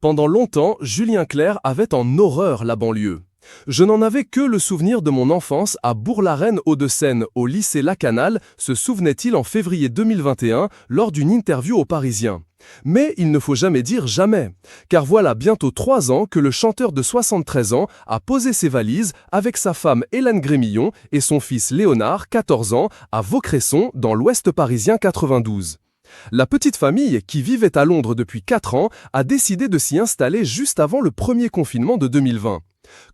Pendant longtemps, Julien Clerc avait en horreur la banlieue. Je n'en avais que le souvenir de mon enfance à Bourg-la-Reine-Hauts-de-Seine, au lycée Lacanal, se souvenait-il en février 2021 lors d'une interview au Parisien. Mais il ne faut jamais dire jamais, car voilà bientôt 3 ans que le chanteur de 73 ans a posé ses valises avec sa femme Hélène Grémillon et son fils Léonard, 14 ans, à Vaucresson, dans l'ouest parisien 92. La petite famille, qui vivait à Londres depuis 4 ans, a décidé de s'y installer juste avant le premier confinement de 2020.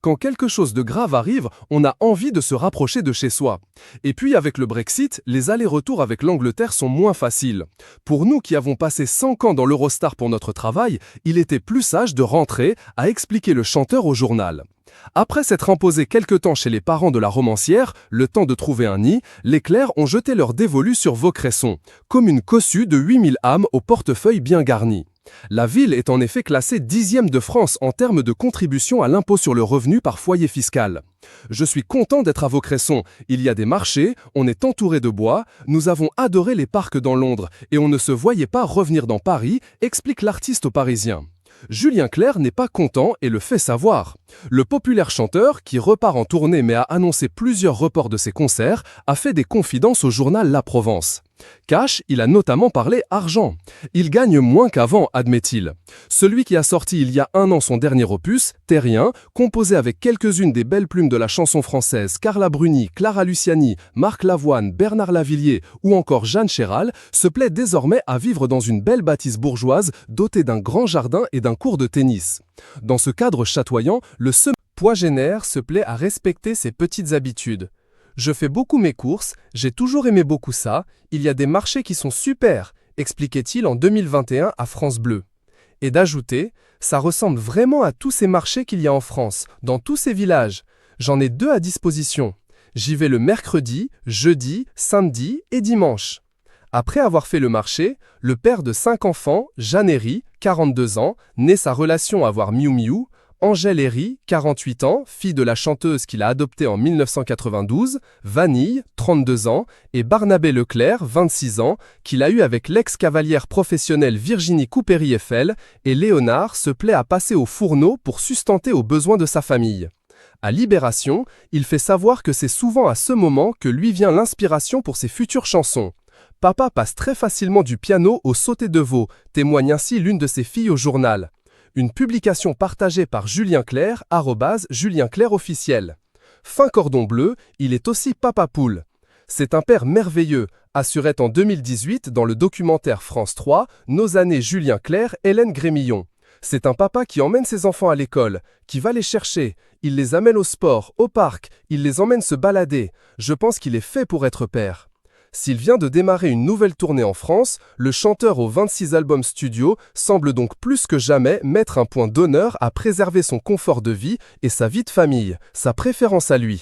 Quand quelque chose de grave arrive, on a envie de se rapprocher de chez soi. Et puis avec le Brexit, les allers-retours avec l'Angleterre sont moins faciles. Pour nous qui avons passé 5 ans dans l'Eurostar pour notre travail, il était plus sage de rentrer, a expliqué le chanteur au journal. Après s'être imposé quelque temps chez les parents de la romancière, le temps de trouver un nid, les Clerc ont jeté leur dévolu sur Vaucresson, commune cossue de 8000 âmes au portefeuille bien garni. La ville est en effet classée 10e de France en termes de contribution à l'impôt sur le revenu par foyer fiscal. Je suis content d'être à Vaucresson, il y a des marchés, on est entouré de bois, nous avons adoré les parcs dans Londres et on ne se voyait pas revenir dans Paris, explique l'artiste au Parisien. Julien Clerc n'est pas content et le fait savoir. Le populaire chanteur, qui repart en tournée mais a annoncé plusieurs reports de ses concerts, a fait des confidences au journal La Provence. Cash, il a notamment parlé argent. Il gagne moins qu'avant, admet-il. Celui qui a sorti il y a 1 an son dernier opus, Terrien, composé avec quelques-unes des belles plumes de la chanson française Carla Bruni, Clara Luciani, Marc Lavoine, Bernard Lavilliers ou encore Jeanne Chéral, se plaît désormais à vivre dans une belle bâtisse bourgeoise dotée d'un grand jardin et d'un court de tennis. Dans ce cadre chatoyant, le septuagénaire se plaît à respecter ses petites habitudes. Je fais beaucoup mes courses, j'ai toujours aimé beaucoup ça, il y a des marchés qui sont super, expliquait-il en 2021 à France Bleu. Et d'ajouter, ça ressemble vraiment à tous ces marchés qu'il y a en France, dans tous ces villages. J'en ai 2 à disposition. J'y vais le mercredi, jeudi, samedi et dimanche. Après avoir fait le marché, le père de 5 enfants, Jeanne Herry, 42 ans, naît sa relation à voir Miou Miou, Angèle Herry, 48 ans, fille de la chanteuse qu'il a adoptée en 1992, Vanille, 32 ans, et Barnabé Leclerc, 26 ans, qu'il a eu avec l'ex-cavalière professionnelle Virginie Coupéry-Eiffel, et Léonard se plaît à passer au fourneau pour sustenter aux besoins de sa famille. À Libération, il fait savoir que c'est souvent à ce moment que lui vient l'inspiration pour ses futures chansons. Papa passe très facilement du piano au sauté de veau, témoigne ainsi l'une de ses filles au journal. Une publication partagée par Julien Clerc, @Julien Clerc officiel. Fin cordon bleu, il est aussi papa poule. C'est un père merveilleux, assurait en 2018 dans le documentaire France 3 Nos années Julien Clerc, Hélène Grémillon. C'est un papa qui emmène ses enfants à l'école, qui va les chercher, il les amène au sport, au parc, il les emmène se balader. Je pense qu'il est fait pour être père. S'il vient de démarrer une nouvelle tournée en France, le chanteur aux 26 albums studio semble donc plus que jamais mettre un point d'honneur à préserver son confort de vie et sa vie de famille, sa préférence à lui.